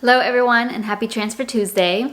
Hello everyone and happy Transfer Tuesday.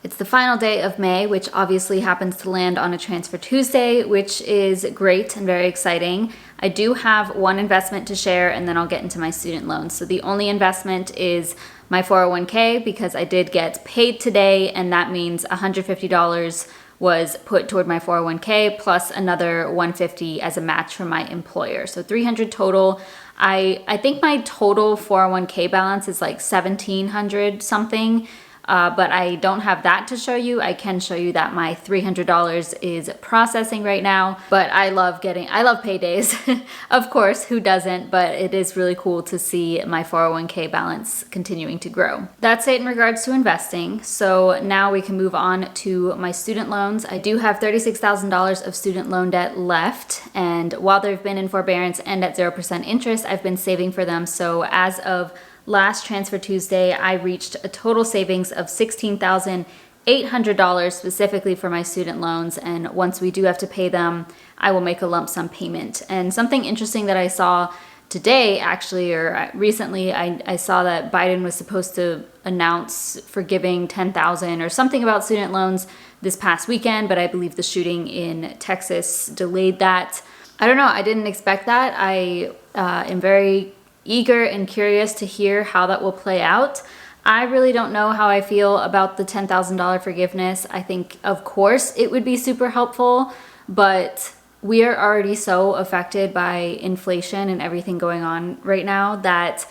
It's the final day of May, which obviously happens to land on a Transfer Tuesday, which is great and very exciting. I do have one investment to share and then I'll get into my student loans. So the only investment is my 401k because I did get paid today, and that means $150 was put toward my 401k plus another $150 as a match from my employer. So $300 total. I think my total 401k balance is like $1,700 something. But I don't have that to show you. I can show you that my $300 is processing right now, but I love paydays. Of course, who doesn't? But it is really cool to see my 401k balance continuing to grow. That's it in regards to investing. So now we can move on to my student loans. I do have $36,000 of student loan debt left, and while they've been in forbearance and at 0% interest, I've been saving for them. So as of last Transfer Tuesday, I reached a total savings of $16,800 specifically for my student loans, and once we do have to pay them, I will make a lump sum payment. And something interesting that I saw today, actually, or recently, I saw that Biden was supposed to announce forgiving $10,000 or something about student loans this past weekend, but I believe the shooting in Texas delayed that. I don't know, I didn't expect that. I am very eager and curious to hear how that will play out. I really don't know how I feel about the $10,000 forgiveness. I think, of course, it would be super helpful, but we are already so affected by inflation and everything going on right now that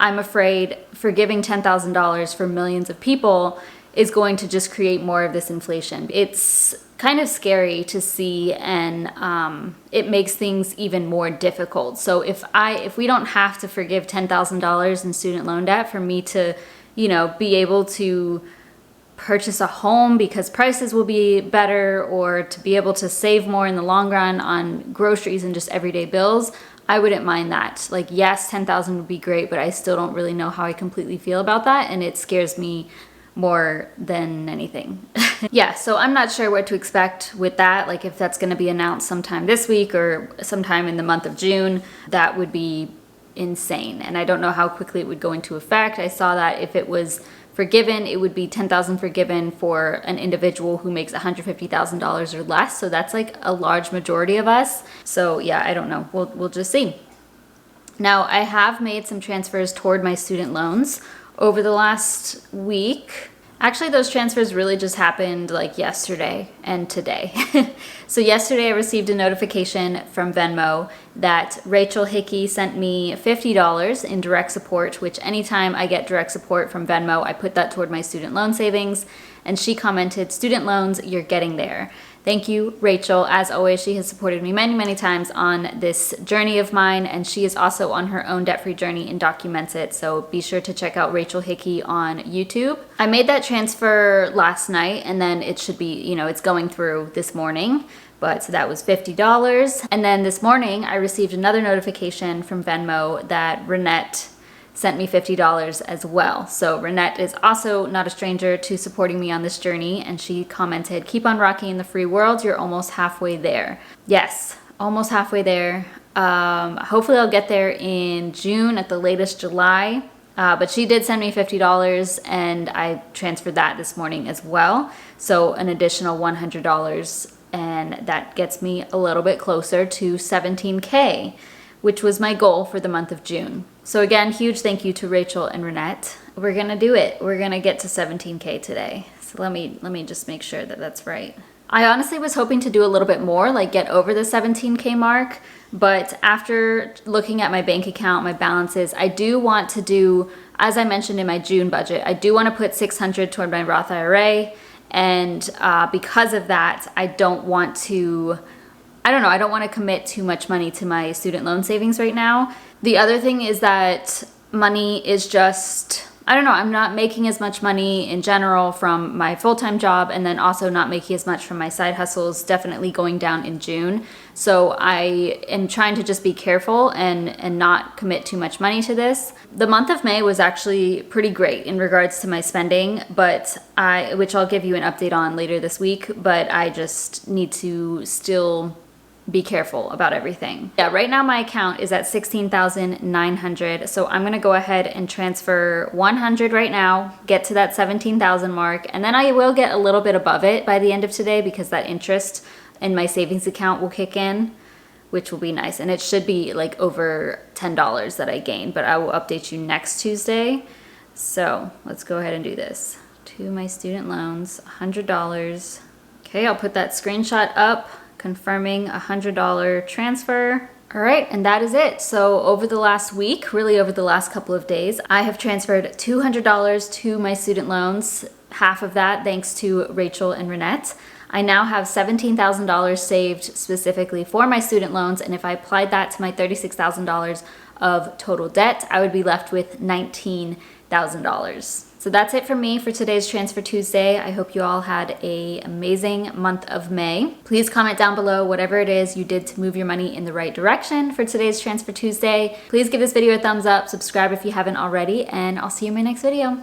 I'm afraid forgiving $10,000 for millions of people is going to just create more of this inflation. It's kind of scary to see, and it makes things even more difficult. So if we don't have to forgive $10,000 in student loan debt for me to, be able to purchase a home because prices will be better, or to be able to save more in the long run on groceries and just everyday bills, I wouldn't mind that. Like, yes, $10,000 would be great, but I still don't really know how I completely feel about that, and it scares me more than anything. Yeah, so I'm not sure what to expect with that. Like, if that's going to be announced sometime this week or sometime in the month of June, that would be insane. And I don't know how quickly it would go into effect. I saw that if it was forgiven, it would be $10,000 forgiven for an individual who makes $150,000 or less. So that's like a large majority of us. So yeah, I don't know. We'll just see. Now, I have made some transfers toward my student loans over the last week. Actually, those transfers really just happened like yesterday and today. So yesterday I received a notification from Venmo that Rachel Hickey sent me $50 in direct support, which anytime I get direct support from Venmo, I put that toward my student loan savings. And she commented, "Student loans, you're getting there." Thank you, Rachel. As always, she has supported me many, many times on this journey of mine, and she is also on her own debt-free journey and documents it, so be sure to check out Rachel Hickey on YouTube. I made that transfer last night, and then it should be, it's going through this morning, but so that was $50. And then this morning, I received another notification from Venmo that Renet sent me $50 as well. So Renet is also not a stranger to supporting me on this journey, and she commented, "Keep on rocking in the free world, you're almost halfway there." Yes, almost halfway there. Hopefully I'll get there in June, at the latest July. But she did send me $50, and I transferred that this morning as well. So an additional $100, and that gets me a little bit closer to 17K, which was my goal for the month of June. So again, huge thank you to Rachel and Renet. We're gonna do it. We're gonna get to 17K today. So let me just make sure that that's right. I honestly was hoping to do a little bit more, like get over the 17K mark, but after looking at my bank account, my balances, I do want to do, as I mentioned in my June budget, I do want to put $600 toward my Roth IRA, and because of that, I don't want to commit too much money to my student loan savings right now. The other thing is that money is just, I'm not making as much money in general from my full-time job, and then also not making as much from my side hustles, definitely going down in June. So I am trying to just be careful and not commit too much money to this. The month of May was actually pretty great in regards to my spending, which I'll give you an update on later this week, but I just need to still be careful about everything. Yeah, right now my account is at 16,900. So I'm gonna go ahead and transfer 100 right now, get to that 17,000 mark, and then I will get a little bit above it by the end of today because that interest in my savings account will kick in, which will be nice. And it should be like over $10 that I gain, but I will update you next Tuesday. So let's go ahead and do this. To my student loans, $100. Okay, I'll put that screenshot up confirming a $100 transfer. All right, and that is it. So over the last week, really over the last couple of days, I have transferred $200 to my student loans, half of that thanks to Rachel and Renet. I now have $17,000 saved specifically for my student loans, and if I applied that to my $36,000 of total debt, I would be left with $19,000. So that's it for me for today's Transfer Tuesday. I hope you all had an amazing month of May. Please comment down below whatever it is you did to move your money in the right direction for today's Transfer Tuesday. Please give this video a thumbs up, subscribe if you haven't already, and I'll see you in my next video.